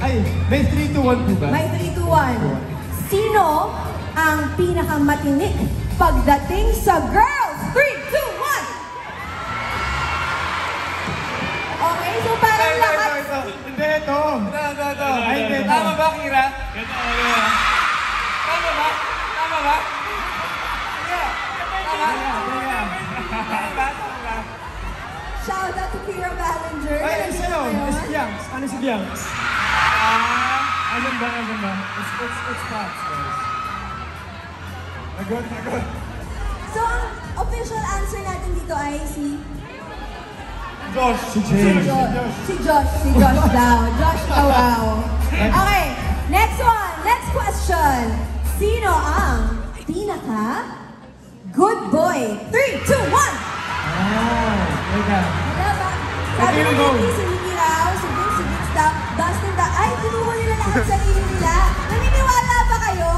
Ay, may 3, 2, 1 po ba? May 3, 2, 1. Sino ang pinakamatinik pagdating sa girls? 3, 2, 1! Okay, so parang lahat... Hindi, ito. Ay, hindi. Tama ba, Kira? Tama ba? Tama ba? Shout out to Kira Ballinger. Ay, ano sa'yo? Si Bianx. Ano si Bianx? Asan ba? It's Pops, guys. Nagot. So, ang official answer natin dito ay si... Josh. Si James. Si Josh daw. Josh daw. Okay, next one. Next question. Sino ang pinaka good boy? 3, 2, 1! Teka. Diba? Sabi ni Nikki, si Nikki raw, si Vince daw, Dustin daw. Ay, tinuho nila lahat sa sarili nila. Naniniwala ba kayo?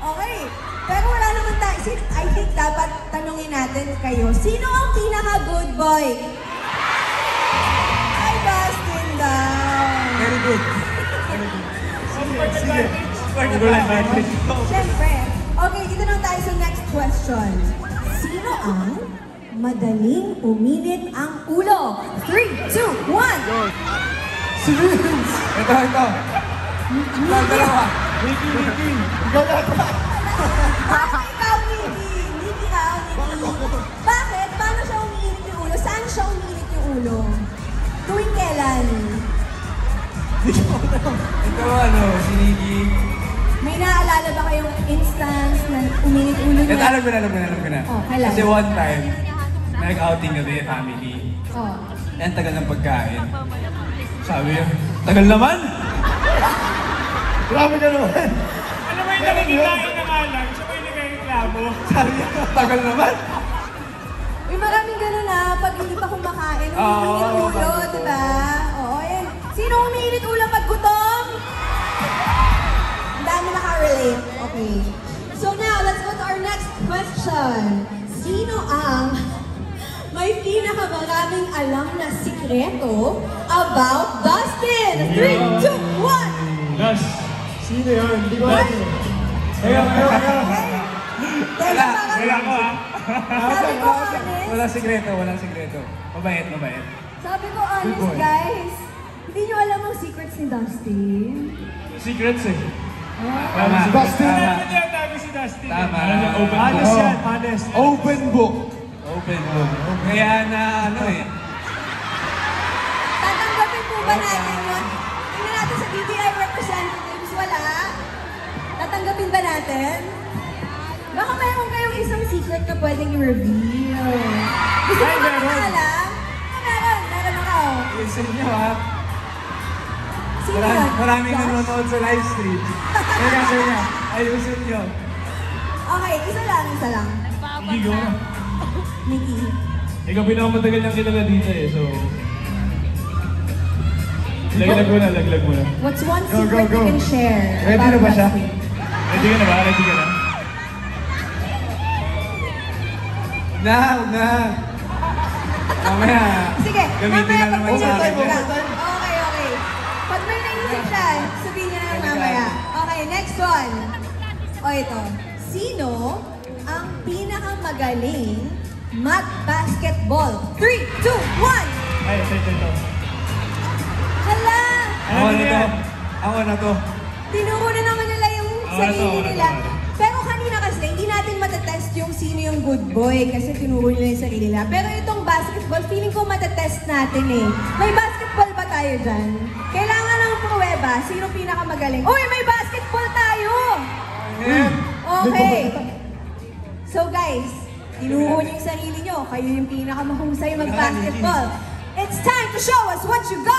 Okay. Pero wala naman tayo. I think dapat tanungin natin kayo. Sino ang pinaka-good boy? Ay, Dustin daw. Very good. Siyempre. Okay, dito na tayo sa next question. Sino ang madaling uminit ang ulo? 3, 2, 1! Si Vince. Ito. Dalawa. Nikki. Bakit ikaw, Nikki? Nikki ka, Nikki. Bakit? Paano siya umiinit yung ulo? Saan siya umiinit yung ulo? Tuwing kailan? Ito si Nikki. May naaalala ba kayong instance na uminit ulo niya? Alam ko na. Oh, kailan? Kasi one time, nag-outing kami, family. Oh. Ang tagal ng pagkain. Sabi niya, tagal naman! Grabe ka naman. Ano ba yung nakikikain ng alam? Siya ba yung nagreklamo? Sabi niya, tagal naman! Uy, maraming ganun pag hindi pa kumakain, umiinit ulo, diba? Oo, yan. Sino umiinit ulo pag gutom? Ang dami nakarelate. Okay. So now, let's go to our next question. Sino ang may pinakamaraming alam na sikreto about Dustin? 3, 2, 1! Gus. Sino yun? Hindi ko alam. Ayaw. Wala ko Sabi ko honest. Walang sikreto. Mabait. Sabi ko honest, guys. Hindi nyo alam ang secrets ni Dustin. Secrets eh. Tama. Dustin. Tama. Ano yung tabi si Dustin? Tama. Ano yung open Honest book? yan, honest. Open book. Open book. Kaya na Tatanggapin po ba natin yun? Tingnan natin sa BPI representatives. Wala? Tatanggapin ba natin? Baka meron kayong isang secret na pwedeng i-reveal. Gusto mo ba alam? Meron ako. Listen nyo ha. Sino yun? Maraming Josh? nanonood sa live stream. Kaya, ayusin nyo. Okay, isa lang. Hindi ko. Nikki. Ikaw pinakamatagal niyang kilala dito eh, so... Laglag mo na. What's one Go, secret go. you can share? Ready about na ba siya? Dustin? Ready ka na ba? Huwag na. Mamaya. Sige, Gamitin na naman sa akin. Okay. Pag may naisip siya, sabihin niya na mamaya. Okay, next one. O ito. Sino ang pinakamagaling mag-basketball? 3, 2, 1! Ay, ito. Hala! Ako na to. Tinuro na naman nila yung sarili nila. Pero kanina kasi, hindi natin matetest yung sino yung good boy kasi tinuro nila yung sarili nila. Pero itong basketball, feeling ko matetest natin eh. May basketball ba tayo dyan? Kailangan ng pruweba. Sino pinakamagaling? Uy, may basketball tayo! Okay. So guys, tinuro niyo yung sarili nyo. Kayo yung pinakamahusay mag-basketball. It's time to show us what you got!